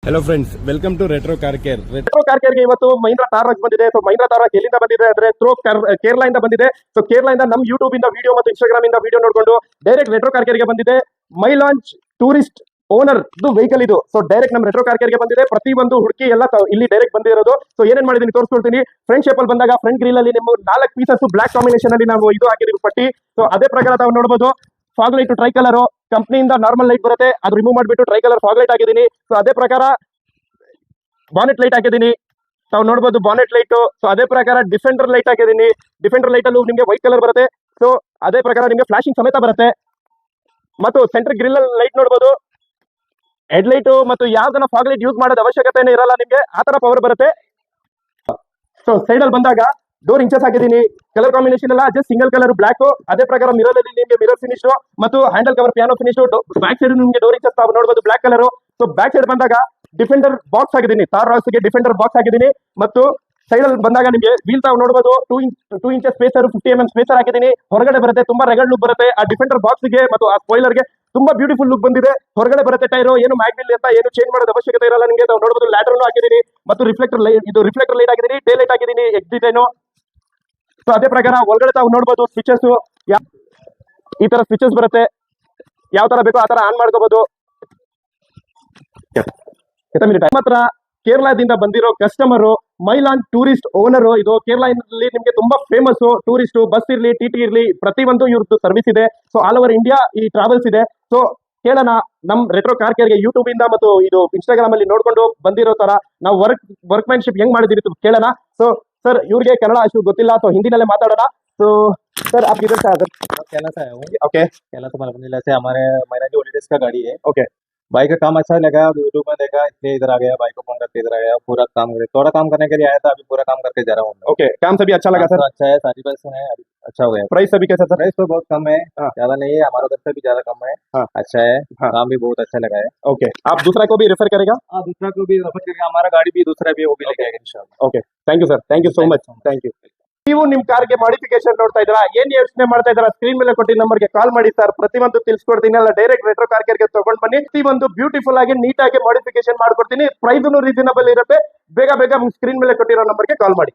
Hello friends, welcome to retro car care. Retro car care ಗೆ ಇವತ್ತು ಮಹೀಂದ್ರಾ ತಾರಾಕ್ ಬಂದಿದೆ. So Mahindra ತಾರಾಕ್ ಎಲ್ಲಿಂದ ಬಂದಿದೆ ಅಂದ್ರೆ ಥ್ರೂ ಕೇರಳ ಇಂದ ಬಂದಿದೆ. ಸೊ ಕೇರಳ ಇಂದ ನಮ್ಮ ಯೂಟ್ಯೂಬ್ ಇಂದ ವಿಡಿಯೋ ಮತ್ತು ಇನ್ಸ್ಟಾಗ್ರಾಮ್ ಇಂದ ವಿಡಿಯೋ ನೋಡಿಕೊಂಡು ಡೈರೆಕ್ಟ್ ರೆಟ್ರೋ ಕಾರ ಕೇರ್ ಗೆ ಬಂದಿದೆ. ಮೈ ಲಾಂಚ್ ಟೂರಿಸ್ಟ್ ಓನರ್ ವೆಹಿಕಲ್ ಇದು. ಸೊ ಡೈರೆಕ್ಟ್ ನಮ್ಮ ರೆಟ್ರೋ ಕಾರ ಕೇರ್ ಗೆ ಬಂದಿದೆ. ಪ್ರತಿ ಒಂದು ಹುಡುಕಿ ಎಲ್ಲ ಇಲ್ಲಿ ಡೈರೆಕ್ಟ್ ಬಂದಿರೋದು. ಸೊ ಏನೇನ್ ಮಾಡಿದೀನಿ ತೋರಿಸ್ಕೊಳ್ತೀನಿ. ಫ್ರಂಟ್ ಶೇಪ್ ಅಲ್ಲಿ ಬಂದಾಗ ಫ್ರಂಟ್ ಗ್ರಿಲ್ ಅಲ್ಲಿ ನಿಮ್ಮ 4 ಪೀಸಸ್ ಬ್ಲಾಕ್ ಕಾಂಬಿನೇಷನ್ ಅಲ್ಲಿ ನಾವು ಇದು ಹಾಕಿದೀವಿ ಪಟ್ಟಿ. ಸೊ ಅದೇ ಪ್ರಕಾರ ತಾವು ನೋಡಬಹುದು. ಫಾಗ್ ಲೈಟ್ ಟ್ರೈ ಕಲರ್ ಕಂಪ್ನಿಯಿಂದ ನಾರ್ಮಲ್ ಲೈಟ್ ಬರುತ್ತೆ, ಅದು ರಿಮೂವ್ ಮಾಡಿಬಿಟ್ಟು ಟ್ರೈ ಕಲರ್ ಫಾಗ್ ಲೈಟ್ ಹಾಕಿದೀನಿ. ಸೊ ಅದೇ ಪ್ರಕಾರ ಬಾನೆಟ್ ಲೈಟ್ ಹಾಕಿದೀನಿ, ತಾವು ನೋಡಬಹುದು ಬಾನೆಟ್ ಲೈಟ್. ಸೊ ಅದೇ ಪ್ರಕಾರ ಡಿಫೆಂಡರ್ ಲೈಟ್ ಹಾಕಿದೀನಿ. ಡಿಫೆಂಡರ್ ಲೈಟ್ ಅಲ್ಲೂ ನಿಮಗೆ ವೈಟ್ ಕಲರ್ ಬರುತ್ತೆ. ಸೊ ಅದೇ ಪ್ರಕಾರ ನಿಮಗೆ ಫ್ಲಾಶಿಂಗ್ ಸಮೇತ ಬರುತ್ತೆ. ಮತ್ತು ಸೆಂಟರ್ ಗ್ರಿಲ್ ಲೈಟ್ ನೋಡಬಹುದು. ಹೆಡ್ ಲೈಟ್ ಮತ್ತು ಯಾವ್ದನ್ನ ಫಾಗ್ ಲೈಟ್ ಯೂಸ್ ಮಾಡೋದು ಅವಶ್ಯಕತೆನೇ ಇರಲ್ಲ, ನಿಮಗೆ ಆ ತರ ಪವರ್ ಬರುತ್ತೆ. ಸೊ ಸೈಡ್ ಅಲ್ಲಿ ಬಂದಾಗ ಡೋರ್ ಇಂಚಸ್ ಹಾಕಿದೀನಿ. ಕಲರ್ ಕಾಂಬಿನೇಷನ್ ಎಲ್ಲ ಜಸ್ಟ್ ಸಿಂಗಲ್ ಕಲರ್ ಬ್ಲಾಕ್. ಅದೇ ಪ್ರಕಾರ ಮಿರರ್ ಅಲ್ಲಿ ನಿಮಗೆ ಮಿರರ್ ಫಿನಿಶ್ ಮತ್ತು handle cover piano finish. Back side ನಿಮಗೆ ಡೋರ್ ಇಂಚಸ್ ತಾವು ನೋಡಬಹುದು black colour. So back side ಬಂದಾಗ ಡಿಫೆಂಡರ್ ಬಾಕ್ಸ್ ಹಾಕಿದೀನಿ. ತಾರ್ ರಾಕ್ಸ್ ಗೆ ಡಿಫೆಂಡರ್ ಬಾಕ್ಸ್ ಹಾಕಿದೀನಿ. ಮತ್ತು ಸೈಡ್ ಅಲ್ಲಿ ಬಂದಾಗ ನಿಮಗೆ ವೀಲ್ ತಾವು ನೋಡಬಹುದು 2 ಇಂಚಸ್ ಸ್ಪೇಸರ್ 50 mm ಸ್ಪೇಸರ್ ಹಾಕಿದೀನಿ. ಹೊರಗಡೆ ಬರುತ್ತೆ, ತುಂಬಾ ರೆಗಡ್ ಲುಕ್ ಬರುತ್ತೆ. ಆ ಡಿಫೆಂಡರ್ ಬಾಕ್ಸ್ ಗೆ ಮತ್ತು ಆ ಸ್ಪಾಯ್ಲರ್ ಗೆ ತುಂಬಾ ಬ್ಯೂಟಿಫುಲ್ ಲುಕ್ ಬಂದಿದೆ. ಹೊರಗಡೆ ಬರುತ್ತೆ ಟೈರ್, ಏನು ಮ್ಯಾಗ್ನಿಲ್ ಅಂತ ಏನು ಚೇಂಜ್ ಮಾಡೋದು ಅವಶ್ಯಕತೆ ಇರಲ್ಲ ನಿಮಗೆ. ತಾವು ನೋಡಬಹುದು ಲ್ಯಾಡರ್ ಹಾಕಿದೀನಿ ಮತ್ತು ರಿಫ್ಲೆಕ್ಟರ್ ಲೈಟ್ ಹಾಕಿದೀನಿ. ಟೇಲ್ ಲೈಟ್ ಹಾಕಿದೀನಿ, ಎಕ್ಸಿಟ್. ಸೊ ಅದೇ ಪ್ರಕಾರ ಒಳಗಡೆ ತಾವು ನೋಡಬಹುದು ಸ್ವಿಚಸ್ ಈ ತರ ಸ್ವಿಚಸ್ ಬರುತ್ತೆ. ಯಾವ ತರ ಬೇಕೋ ಆ ತರ ಆನ್ ಮಾಡ್ಕೋಬಹುದು. ಮಾತ್ರ ಕೇರಳದಿಂದ ಬಂದಿರೋ ಕಸ್ಟಮರ್ ಮೈ ಲಾಂಚ್ ಟೂರಿಸ್ಟ್ ಓನರ್. ಇದು ಕೇರಳದಲ್ಲಿ ನಿಮಗೆ ತುಂಬಾ ಫೇಮಸ್. ಟೂರಿಸ್ಟ್ ಬಸ್ ಇರ್ಲಿ, ಟಿಟಿ ಇರ್ಲಿ, ಪ್ರತಿಯೊಂದು ಇವ್ರದ್ದು ಸರ್ವಿಸ್ ಇದೆ. ಸೊ ಆಲ್ ಓವರ್ ಇಂಡಿಯಾ ಈ ಟ್ರಾವೆಲ್ಸ್ ಇದೆ. ಸೊ ಕೇಳೋಣ ನಮ್ ರೆಟ್ರೋ ಕಾರ್ ಕೇರ್ಗೆ ಯೂಟ್ಯೂಬ್ ಇಂದ ಮತ್ತು ಇದು ಇನ್ಸ್ಟಾಗ್ರಾಮ್ ಅಲ್ಲಿ ನೋಡ್ಕೊಂಡು ಬಂದಿರೋ ತರ ನಾವು ವರ್ಕ್ಮ್ಯಾನ್ಶಿಪ್ ಹೆಂಗ್ ಮಾಡಿದಿರಿ ಕೇಳೋಣ. ಸೊ सर इव्ರಿಗೆ ಕನ್ನಡ ಅಷ್ಟು ಗೊತ್ತಿಲ್ಲ, ಸೊ ಹಿಂದಿನಲ್ಲೇ ಮಾತಾಡೋಣ. तो सर आप किधर से आते हैं? कहना से आया हूँ। ओके, कहना तो मलकनीला से हमारे मैंने जो हॉलीडेज का गाड़ी है। ओके, बाइक का काम अच्छा लगा, यूट्यूब में देखा इसलिए इधर आ गया। बाइक को फोन करके इधर आ गया। पूरा काम करे, थोड़ा काम करने के लिए आया था, अभी पूरा काम करके जा रहा हूँ। ओके, काम सभी अच्छा लगा सर? अच्छा है, सारी बस है, अच्छा हो गया। प्राइस सभी कैसा सर? प्राइस तो बहुत कम है, हाँ। ज्यादा नहीं है, हमारा उधर से भी ज्यादा कम है। हाँ। अच्छा है, हाँ। काम भी बहुत अच्छा लगा है। ओके, आप दूसरा को भी रेफर करेगा? हाँ, दूसरा को भी रेफर करके हमारा गाड़ी भी दूसरा भी वो भी लेके आएगा इंशाल्लाह। Okay, thank you sir, thank you so much, thank you. ನೀವು ನಿಮ್ಮ ಕಾರ್ಗೆ ಮಾಡಿಫಿಕೇಶನ್ ನೋಡ್ತಾ ಇದ್ದೀರಾ, ಏನ್ ಯೋಚನೆ ಮಾಡ್ತಾ ಇದ್ದೀರಾ, ಸ್ಕ್ರೀನ್ ಮೇಲೆ ಕೊಟ್ಟಿದ್ದ ನಂಬರ್ಗೆ ಕಾಲ್ ಮಾಡಿ ಸರ್. ಪ್ರತಿಯೊಂದು ತಿಳಿಸ್ಕೊಡ್ತೀನಿ. ಅಲ್ಲ ಡೈರೆಕ್ಟ್ ರೆಟ್ರೋ ಕಾರ್ ಕೇರ್ಗೆ ತಗೊಂಡ್ ಬನ್ನಿ. ಪ್ರತಿಯೊಂದು ಬ್ಯೂಟಿಫುಲ್ ಆಗಿ ನೀಟ್ ಆಗಿ ಮಾಡಿಫಿಕೇಶನ್ ಮಾಡ್ಕೊಡ್ತೀನಿ. ಪ್ರೈಸ್ ರೀಸನಬಲ್ ಇರುತ್ತೆ. ಬೇಗ ಬೇಗ ಸ್ಕ್ರೀನ್ ಮೇಲೆ ಕೊಟ್ಟಿರೋ ನಂಬರ್ಗೆ ಕಾಲ್ ಮಾಡಿ.